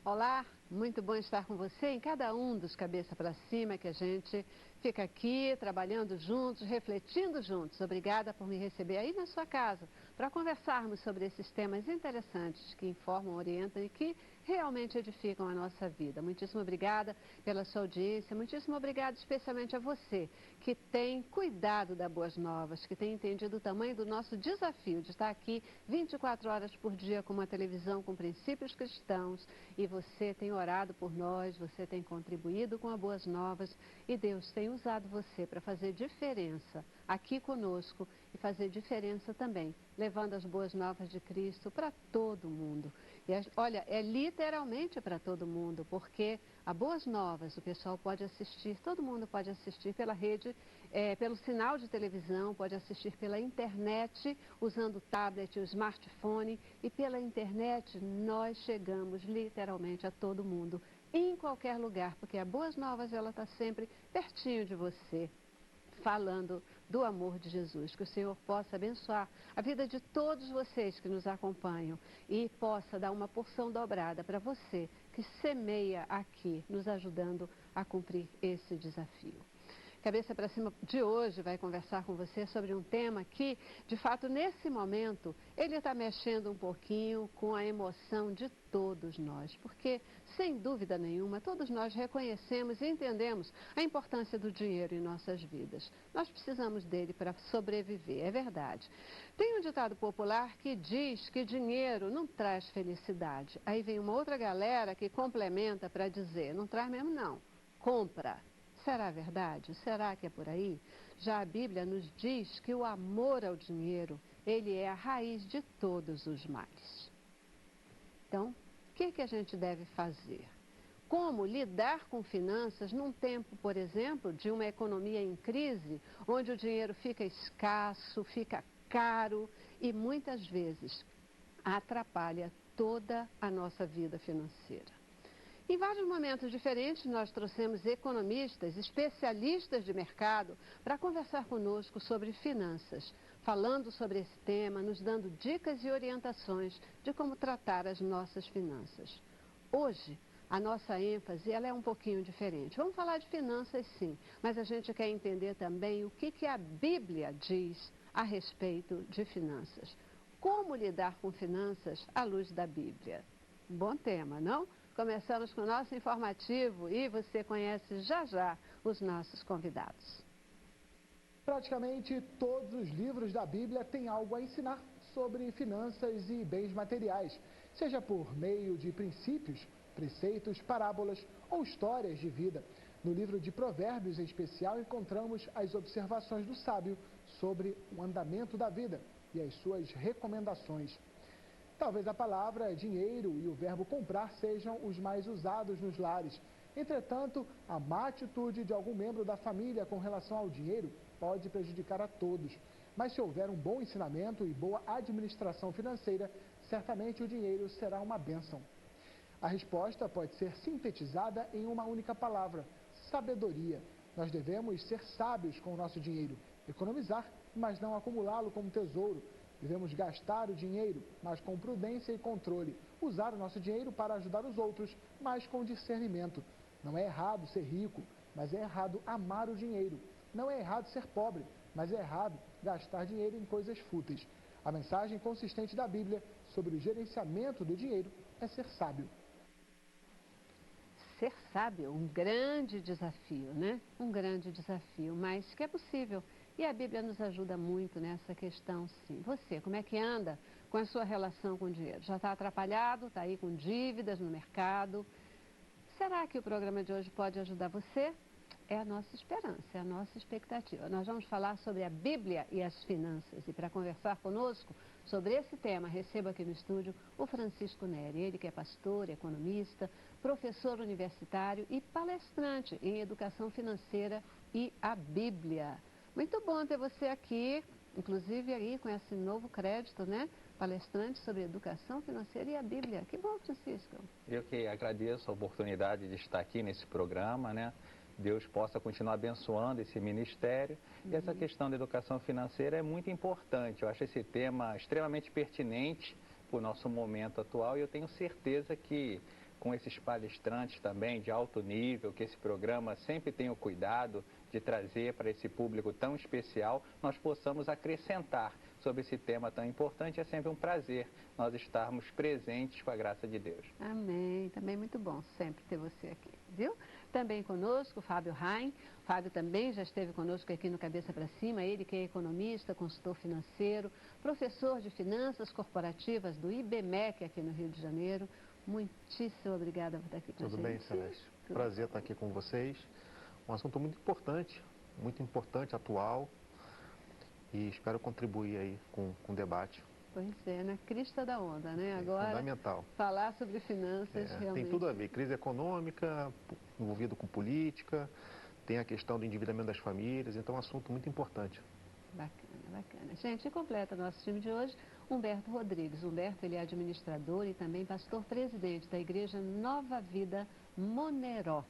Olá, muito bom estar com você em cada um dos Cabeça para Cima, que a gente fica aqui trabalhando juntos, refletindo juntos. Obrigada por me receber aí na sua casa para conversarmos sobre esses temas interessantes que informam, orientam e que realmente edificam a nossa vida. Muitíssimo obrigada pela sua audiência, muitíssimo obrigada especialmente a você que tem cuidado da Boas Novas, que tem entendido o tamanho do nosso desafio de estar aqui 24 horas por dia com uma televisão com princípios cristãos e você tem orado por nós, você tem contribuído com a Boas Novas e Deus tem usado você para fazer diferença aqui conosco e fazer diferença também, levando as Boas Novas de Cristo para todo mundo. E olha, é literalmente para todo mundo, porque a Boas Novas o pessoal pode assistir, todo mundo pode assistir pela rede, pelo sinal de televisão, pode assistir pela internet, usando o tablet, o smartphone, e pela internet nós chegamos literalmente a todo mundo, em qualquer lugar, porque a Boas Novas ela está sempre pertinho de você, falando do amor de Jesus. Que o Senhor possa abençoar a vida de todos vocês que nos acompanham e possa dar uma porção dobrada para você que semeia aqui, nos ajudando a cumprir esse desafio. Cabeça para Cima de hoje vai conversar com você sobre um tema que, de fato, nesse momento, ele está mexendo um pouquinho com a emoção de todos nós, porque, sem dúvida nenhuma, todos nós reconhecemos e entendemos a importância do dinheiro em nossas vidas. Nós precisamos dele para sobreviver, é verdade. Tem um ditado popular que diz que dinheiro não traz felicidade. Aí vem uma outra galera que complementa para dizer, não traz mesmo não, compra. Será verdade? Será que é por aí? Já a Bíblia nos diz que o amor ao dinheiro, ele é a raiz de todos os males. Então, o que a gente deve fazer? Como lidar com finanças num tempo, por exemplo, de uma economia em crise, onde o dinheiro fica escasso, fica caro e muitas vezes atrapalha toda a nossa vida financeira. Em vários momentos diferentes, nós trouxemos economistas, especialistas de mercado, para conversar conosco sobre finanças, falando sobre esse tema, nos dando dicas e orientações de como tratar as nossas finanças. Hoje, a nossa ênfase ela é um pouquinho diferente. Vamos falar de finanças, sim, mas a gente quer entender também o que a Bíblia diz a respeito de finanças. Como lidar com finanças à luz da Bíblia? Bom tema, não? Começamos com o nosso informativo e você conhece já já os nossos convidados. Praticamente todos os livros da Bíblia têm algo a ensinar sobre finanças e bens materiais, seja por meio de princípios, preceitos, parábolas ou histórias de vida. No livro de Provérbios, em especial, encontramos as observações do sábio sobre o andamento da vida e as suas recomendações. Talvez a palavra dinheiro e o verbo comprar sejam os mais usados nos lares. Entretanto, a má atitude de algum membro da família com relação ao dinheiro pode prejudicar a todos. Mas se houver um bom ensinamento e boa administração financeira, certamente o dinheiro será uma bênção. A resposta pode ser sintetizada em uma única palavra: sabedoria. Nós devemos ser sábios com o nosso dinheiro, economizar, mas não acumulá-lo como tesouro. Devemos gastar o dinheiro, mas com prudência e controle. Usar o nosso dinheiro para ajudar os outros, mas com discernimento. Não é errado ser rico, mas é errado amar o dinheiro. Não é errado ser pobre, mas é errado gastar dinheiro em coisas fúteis. A mensagem consistente da Bíblia sobre o gerenciamento do dinheiro é ser sábio. Ser sábio, um grande desafio, né? Um grande desafio, mas que é possível. E a Bíblia nos ajuda muito nessa questão, sim. Você, como é que anda com a sua relação com o dinheiro? Já está atrapalhado? Está aí com dívidas no mercado? Será que o programa de hoje pode ajudar você? É a nossa esperança, é a nossa expectativa. Nós vamos falar sobre a Bíblia e as finanças. E para conversar conosco sobre esse tema, recebo aqui no estúdio o Francisco Neri. Ele que é pastor, economista, professor universitário e palestrante em educação financeira e a Bíblia. Muito bom ter você aqui, inclusive aí com esse novo crédito, né? Palestrante sobre educação financeira e a Bíblia. Que bom, Francisco. Eu que agradeço a oportunidade de estar aqui nesse programa, né? Deus possa continuar abençoando esse ministério. E essa questão da educação financeira é muito importante. Eu acho esse tema extremamente pertinente para o nosso momento atual e eu tenho certeza que com esses palestrantes também de alto nível, que esse programa sempre tem o cuidado de trazer para esse público tão especial, nós possamos acrescentar sobre esse tema tão importante. É sempre um prazer nós estarmos presentes com a graça de Deus. Amém. Também muito bom sempre ter você aqui, viu? Também conosco o Fábio Rain. O Fábio também já esteve conosco aqui no Cabeça para Cima. Ele que é economista, consultor financeiro, professor de finanças corporativas do IBMEC aqui no Rio de Janeiro. Muitíssimo obrigada por estar aqui com a gente. Tudo bem, Celeste? Prazer estar aqui com vocês. Um assunto muito importante, atual, e espero contribuir aí com o debate. Pois é, na crista da onda, né? Agora, fundamental. Falar sobre finanças realmente... Tem tudo a ver, crise econômica, envolvido com política, tem a questão do endividamento das famílias, então é um assunto muito importante. Bacana, bacana. Gente, e completa nosso time de hoje, Humberto Rodrigues. Humberto, ele é administrador e também pastor-presidente da Igreja Nova Vida Moneró.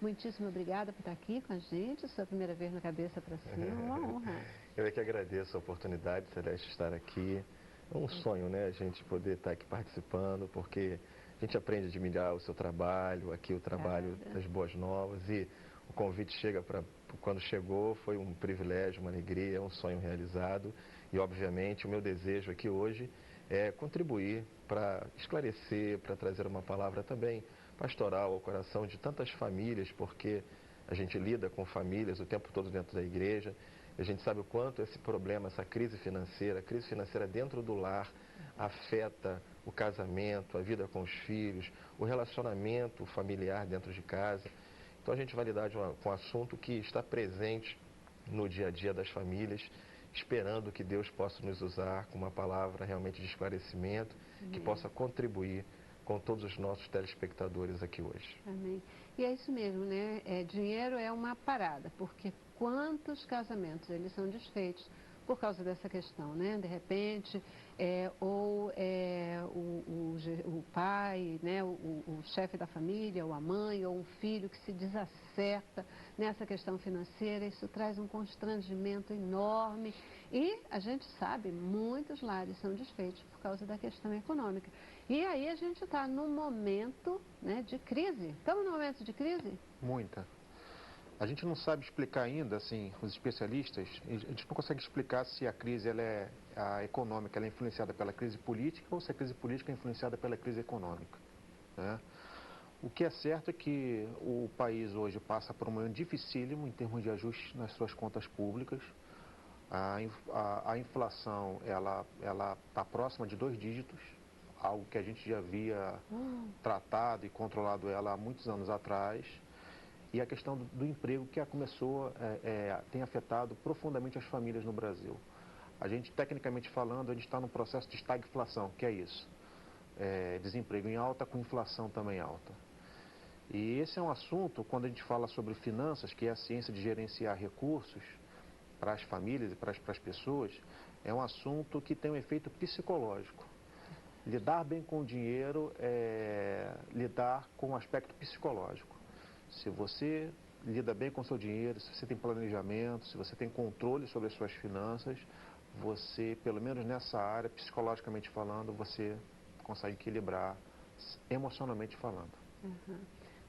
Muitíssimo obrigada por estar aqui com a gente, sua primeira vez no Cabeça para Cima, uma honra. Eu é que agradeço a oportunidade, Celeste, de estar aqui. É um sonho, né, a gente poder estar aqui participando, porque a gente aprende a admirar o seu trabalho, aqui o trabalho das Boas Novas, e o convite quando chegou, foi um privilégio, uma alegria, um sonho realizado, e obviamente o meu desejo aqui hoje é contribuir para esclarecer, para trazer uma palavra também pastoral ao coração de tantas famílias, porque a gente lida com famílias o tempo todo dentro da igreja. A gente sabe o quanto esse problema, essa crise financeira dentro do lar, afeta o casamento, a vida com os filhos, o relacionamento familiar dentro de casa. Então a gente vai lidar com um assunto que está presente no dia a dia das famílias, esperando que Deus possa nos usar com uma palavra realmente de esclarecimento, que possa contribuir com todos os nossos telespectadores aqui hoje. Amém. E é isso mesmo, né? Dinheiro é uma parada, porque quantos casamentos eles são desfeitos por causa dessa questão, né? De repente, o pai, né? o chefe da família, ou a mãe, ou um filho que se desacerta nessa questão financeira, isso traz um constrangimento enorme. E a gente sabe, muitos lares são desfeitos por causa da questão econômica. E aí a gente está num momento, né, de crise. Estamos num momento de crise? Muita. A gente não sabe explicar ainda, assim, os especialistas, a gente não consegue explicar se a crise a econômica ela é influenciada pela crise política ou se a crise política é influenciada pela crise econômica, né? O que é certo é que o país hoje passa por um momento dificílimo em termos de ajuste nas suas contas públicas. A inflação ela está próxima de 2 dígitos, algo que a gente já havia tratado e controlado ela há muitos anos atrás. E a questão do emprego que tem afetado profundamente as famílias no Brasil. A gente, tecnicamente falando, a gente está num processo de estagflação, que é isso. Desemprego em alta com inflação também alta. E esse é um assunto, quando a gente fala sobre finanças, que é a ciência de gerenciar recursos para as famílias e para as pessoas, é um assunto que tem um efeito psicológico. Lidar bem com o dinheiro é lidar com o aspecto psicológico. Se você lida bem com o seu dinheiro, se você tem planejamento, se você tem controle sobre as suas finanças, você, pelo menos nessa área, psicologicamente falando, você consegue equilibrar emocionalmente falando. Uhum.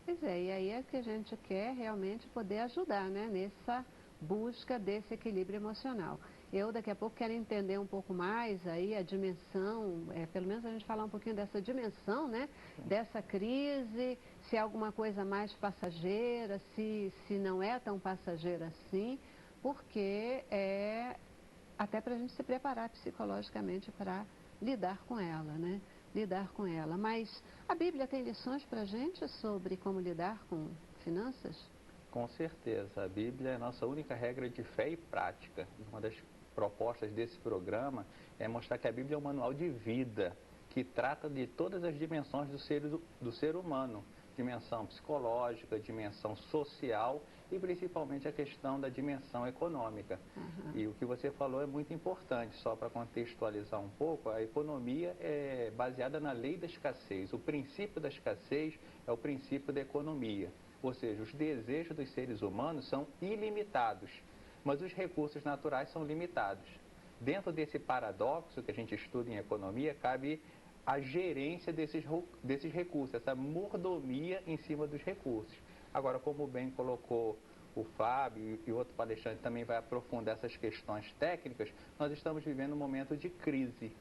Pois é, e aí é que a gente quer realmente poder ajudar, né, nessa busca desse equilíbrio emocional. Eu daqui a pouco quero entender um pouco mais aí a dimensão, pelo menos a gente falar um pouquinho dessa dimensão, né, dessa crise, se é alguma coisa mais passageira, se não é tão passageira assim, porque até para a gente se preparar psicologicamente para lidar com ela, né? Lidar com ela. Mas a Bíblia tem lições para a gente sobre como lidar com finanças? Com certeza, a Bíblia é a nossa única regra de fé e prática. Uma das propostas desse programa é mostrar que a Bíblia é um manual de vida, que trata de todas as dimensões do ser humano. Dimensão psicológica, dimensão social e principalmente a questão da dimensão econômica. E o que você falou é muito importante, só para contextualizar um pouco, a economia é baseada na lei da escassez. O princípio da escassez é o princípio da economia. Ou seja, os desejos dos seres humanos são ilimitados, mas os recursos naturais são limitados. Dentro desse paradoxo que a gente estuda em economia, cabe a gerência desses recursos, essa mordomia em cima dos recursos. Agora, como bem colocou o Fábio e outro palestrante também vai aprofundar essas questões técnicas, nós estamos vivendo um momento de crise.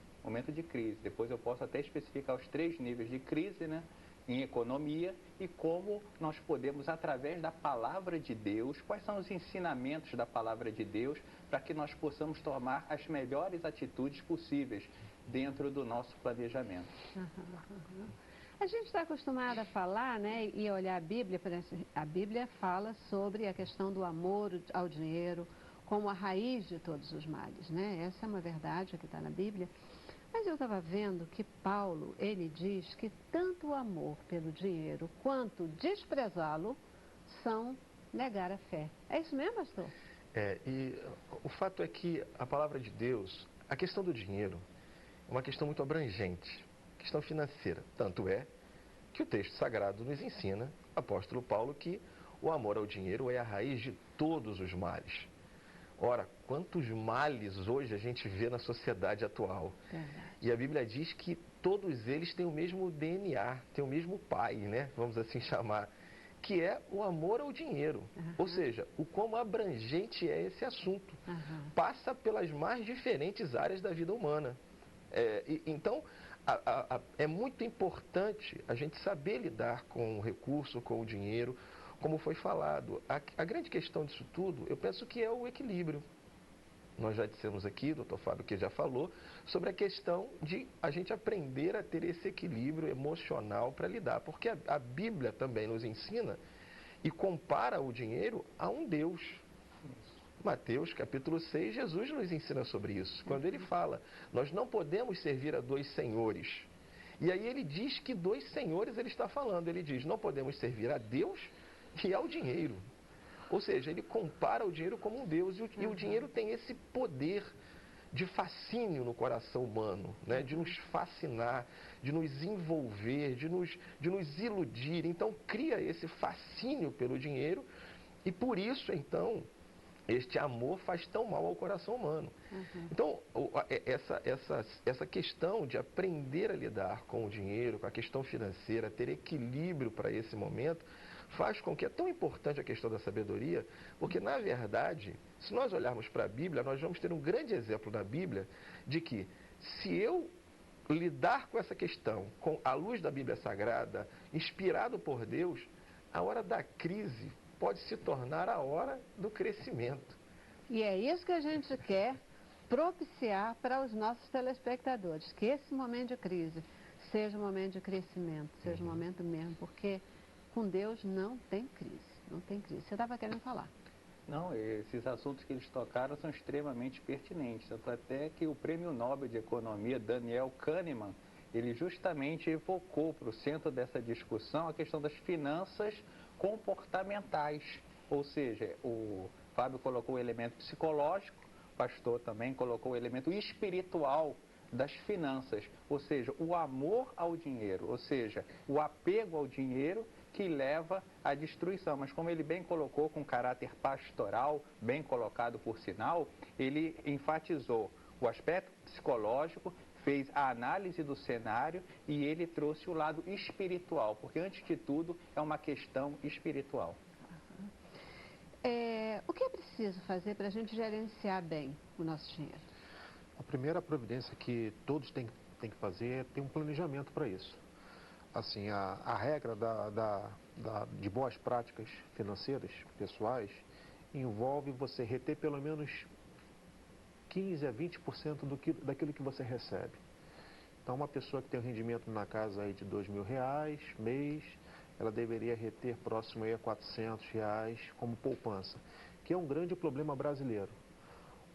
Depois eu posso até especificar os 3 níveis de crise, né, em economia e como nós podemos, através da palavra de Deus, quais são os ensinamentos da palavra de Deus para que nós possamos tomar as melhores atitudes possíveis dentro do nosso planejamento. A gente está acostumado a falar, né, e olhar a Bíblia, por exemplo, a Bíblia fala sobre a questão do amor ao dinheiro como a raiz de todos os males, né? Essa é uma verdade que está na Bíblia. Mas eu estava vendo que Paulo, ele diz que tanto o amor pelo dinheiro quanto desprezá-lo são negar a fé. É isso mesmo, pastor? E o fato é que a palavra de Deus, a questão do dinheiro, é uma questão muito abrangente, questão financeira. Tanto é que o texto sagrado nos ensina, apóstolo Paulo, que o amor ao dinheiro é a raiz de todos os males. Ora, quantos males hoje a gente vê na sociedade atual? Verdade. E a Bíblia diz que todos eles têm o mesmo DNA, têm o mesmo pai, né? Vamos assim chamar, que é o amor ao dinheiro. Ou seja, o quão abrangente é esse assunto. Passa pelas mais diferentes áreas da vida humana. Então, é muito importante a gente saber lidar com o recurso, com o dinheiro, como foi falado. A grande questão disso tudo, eu penso que é o equilíbrio. Nós já dissemos aqui, o doutor Fábio que já falou, sobre a questão de a gente aprender a ter esse equilíbrio emocional para lidar. Porque a Bíblia também nos ensina e compara o dinheiro a um Deus. Mateus capítulo 6, Jesus nos ensina sobre isso. Quando ele fala, nós não podemos servir a 2 senhores. E aí ele diz que 2 senhores ele está falando. Ele diz, não podemos servir a Deus e ao dinheiro. Ou seja, ele compara o dinheiro como um Deus. E o dinheiro tem esse poder de fascínio no coração humano, né? De nos fascinar, de nos envolver, de nos iludir. Então, cria esse fascínio pelo dinheiro e por isso, então, este amor faz tão mal ao coração humano. Então, essa questão de aprender a lidar com o dinheiro, com a questão financeira, ter equilíbrio para esse momento, faz com que é tão importante a questão da sabedoria, porque, na verdade, se nós olharmos para a Bíblia, nós vamos ter um grande exemplo na Bíblia de que, se eu lidar com essa questão, com a luz da Bíblia Sagrada, inspirado por Deus, a hora da crise pode se tornar a hora do crescimento. E é isso que a gente quer propiciar para os nossos telespectadores, que esse momento de crise seja um momento de crescimento, seja um momento mesmo, porque com Deus não tem crise, não tem crise. Você estava querendo falar? Não, esses assuntos que eles tocaram são extremamente pertinentes, tanto até que o Prêmio Nobel de Economia, Daniel Kahneman, ele justamente evocou para o centro dessa discussão a questão das finanças comportamentais, ou seja, o Fábio colocou o elemento psicológico, o pastor também colocou o elemento espiritual das finanças, ou seja, o amor ao dinheiro, ou seja, o apego ao dinheiro que leva à destruição. Mas como ele bem colocou, com caráter pastoral, bem colocado por sinal, ele enfatizou o aspecto psicológico, fez a análise do cenário e ele trouxe o lado espiritual, porque antes de tudo é uma questão espiritual. O que é preciso fazer para a gente gerenciar bem o nosso dinheiro? A primeira providência que todos têm que fazer é ter um planejamento para isso. Assim, a regra de boas práticas financeiras, pessoais, envolve você reter pelo menos 15 a 20% daquilo que você recebe. Então, uma pessoa que tem um rendimento na casa aí de R$2.000 mês, ela deveria reter próximo aí a R$400 como poupança, que é um grande problema brasileiro.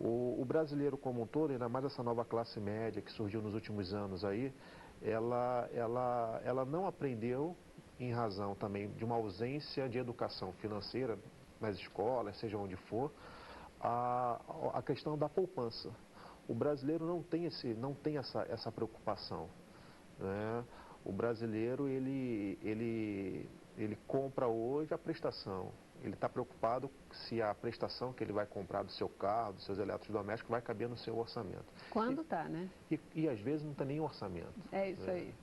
O brasileiro como um todo, ainda mais essa nova classe média que surgiu nos últimos anos aí, ela não aprendeu, em razão também de uma ausência de educação financeira nas escolas, seja onde for, a questão da poupança. O brasileiro não tem essa preocupação, né? O brasileiro, ele compra hoje a prestação, Ele está preocupado se a prestação que ele vai comprar do seu carro, dos seus eletrodomésticos, vai caber no seu orçamento. Quando está, né? E às vezes não tem nem orçamento. É isso aí.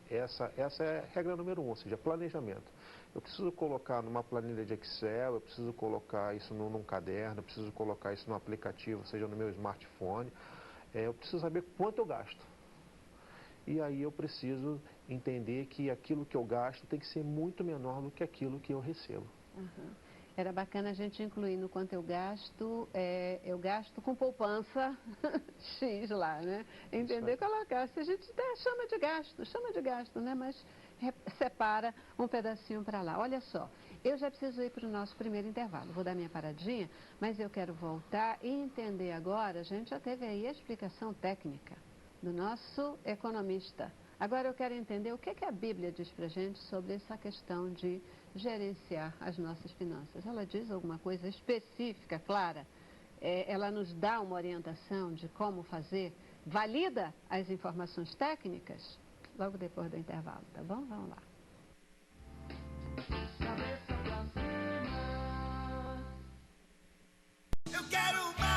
Essa é a regra número 1, ou seja, planejamento. Eu preciso colocar numa planilha de Excel, eu preciso colocar isso num caderno, eu preciso colocar isso num aplicativo, seja no meu smartphone. Eu preciso saber quanto eu gasto. E aí eu preciso entender que aquilo que eu gasto tem que ser muito menor do que aquilo que eu recebo. Uhum. Era bacana a gente incluir no quanto eu gasto com poupança X lá, né? Entender, colocar. Se a gente chama de gasto, né? Mas separa um pedacinho para lá. Olha só, eu já preciso ir para o nosso primeiro intervalo. Vou dar minha paradinha, mas eu quero voltar e entender agora. A gente já teve aí a explicação técnica do nosso economista. Agora eu quero entender o que a Bíblia diz para a gente sobre essa questão de gerenciar as nossas finanças. Ela diz alguma coisa específica, clara? Ela nos dá uma orientação de como fazer? Valida as informações técnicas? Logo depois do intervalo, tá bom? Vamos lá. Eu quero mais.